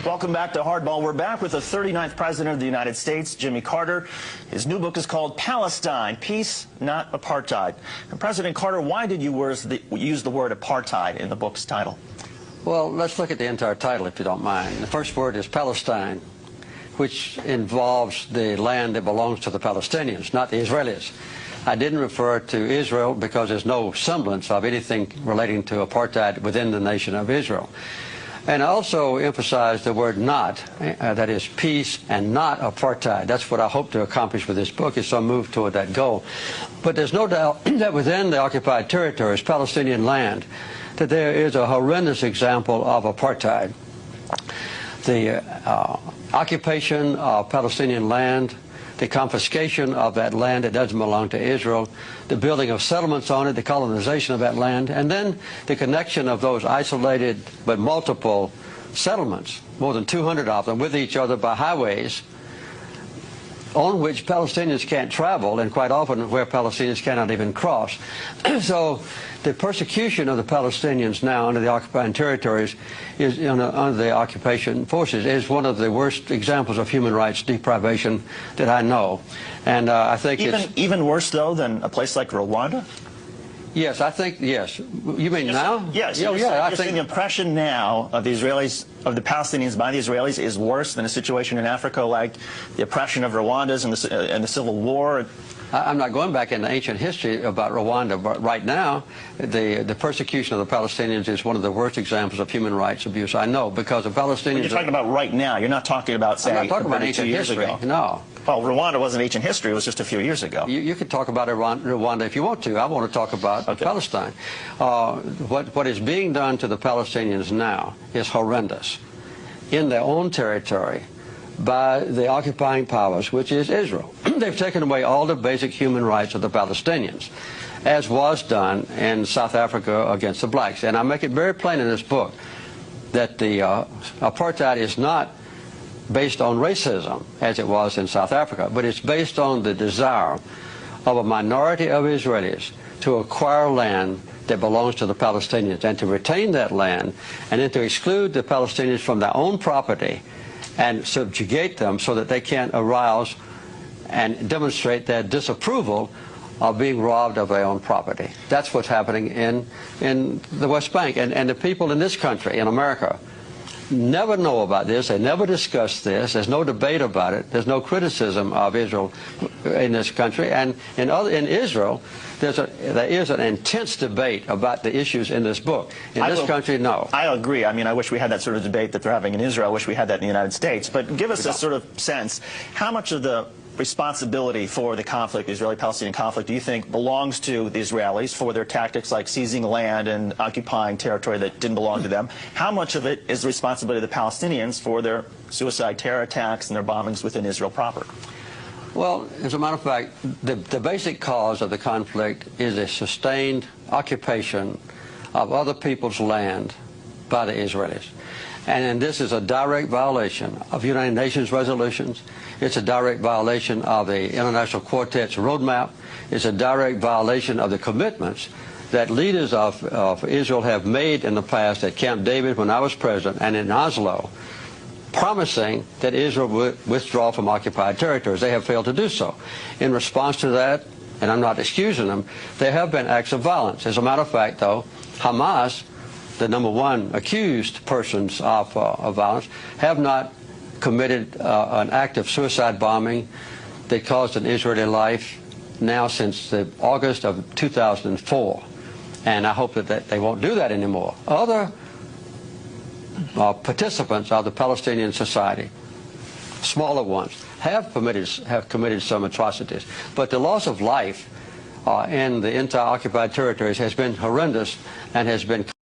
Welcome back to Hardball. We're back with the 39th President of the United States, Jimmy Carter. His new book is called Palestine, Peace, Not Apartheid. And President Carter, why did you use the word apartheid in the book's title? Well, let's look at the entire title, if you don't mind. The first word is Palestine, which involves the land that belongs to the Palestinians, not the Israelis. I didn't refer to Israel because there's no semblance of anything relating to apartheid within the nation of Israel. And I also emphasized the word not, that is peace and not apartheid. That's what I hope to accomplish with this book, is some move toward that goal. But there's no doubt that within the occupied territories, Palestinian land, that there is a horrendous example of apartheid. The occupation of Palestinian land, the confiscation of that land that doesn't belong to Israel, the building of settlements on it, the colonization of that land, and then the connection of those isolated but multiple settlements, more than 200 of them, with each other by highways on which Palestinians can't travel, and quite often where Palestinians cannot even cross. So the persecution of the Palestinians now under the occupied territories is under the occupation forces is one of the worst examples of human rights deprivation that I know. And I think even worse though than a place like Rwanda. Yes, I think, yes. You mean now? Yes. I think the impression now of the Israelis, of the Palestinians by the Israelis, is worse than a situation in Africa like the oppression of Rwandans and the Civil War. I'm not going back into ancient history about Rwanda, but right now, the persecution of the Palestinians is one of the worst examples of human rights abuse I know, because the Palestinians... But you're talking about right now. You're not talking about, say, I'm not talking about ancient history. Ago. No. Well, Rwanda wasn't ancient history. It was just a few years ago. You could talk about Rwanda if you want to. I want to talk about Palestine. What is being done to the Palestinians now is horrendous in their own territory by the occupying powers, which is Israel. They've taken away all the basic human rights of the Palestinians, as was done in South Africa against the blacks. And I make it very plain in this book that the apartheid is not based on racism, as it was in South Africa, but it's based on the desire of a minority of Israelis to acquire land that belongs to the Palestinians and to retain that land, and then to exclude the Palestinians from their own property and subjugate them so that they can't arouse and demonstrate their disapproval of being robbed of their own property. That's what's happening in the West Bank. And the people in this country, in America, never know about this. They never discuss this. There's no debate about it. There's no criticism of Israel in this country. And in Israel, there is an intense debate about the issues in this book. In this country, no. I agree. I mean, I wish we had that sort of debate that they're having in Israel. I wish we had that in the United States. But give us a sort of sense, how much of the responsibility for the conflict, the Israeli-Palestinian conflict, do you think belongs to the Israelis for their tactics like seizing land and occupying territory that didn't belong to them? How much of it is the responsibility of the Palestinians for their suicide terror attacks and their bombings within Israel proper? Well, as a matter of fact, the basic cause of the conflict is a sustained occupation of other people's land by the Israelis. And this is a direct violation of United Nations resolutions. It's a direct violation of the International Quartet's roadmap. It's a direct violation of the commitments that leaders of Israel have made in the past at Camp David when I was president and in Oslo, promising that Israel would withdraw from occupied territories. They have failed to do so. In response to that, and I'm not excusing them, there have been acts of violence. As a matter of fact, though, Hamas, the #1 accused persons of violence, have not committed an act of suicide bombing that caused an Israeli life now since August of 2004. And I hope that they won't do that anymore. Other participants of the Palestinian society, smaller ones, have committed some atrocities. But the loss of life in the entire occupied territories has been horrendous and has been